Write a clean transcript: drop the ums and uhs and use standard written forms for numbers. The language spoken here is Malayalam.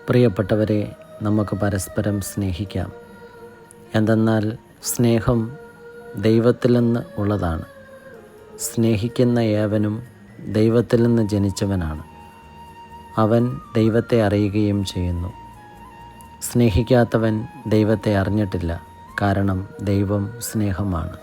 പ്രിയപ്പെട്ടവരെ, നമുക്ക് പരസ്പരം സ്നേഹിക്കാം. എന്തെന്നാൽ സ്നേഹം ദൈവത്തിൽ നിന്ന് ഉള്ളതാണ്. സ്നേഹിക്കുന്ന ഏവനും ദൈവത്തിൽ നിന്ന് ജനിച്ചവനാണ്. അവൻ ദൈവത്തെ അറിയുകയും ചെയ്യുന്നു. സ്നേഹിക്കാത്തവൻ ദൈവത്തെ അറിഞ്ഞിട്ടില്ല, കാരണം ദൈവം സ്നേഹമാണ്.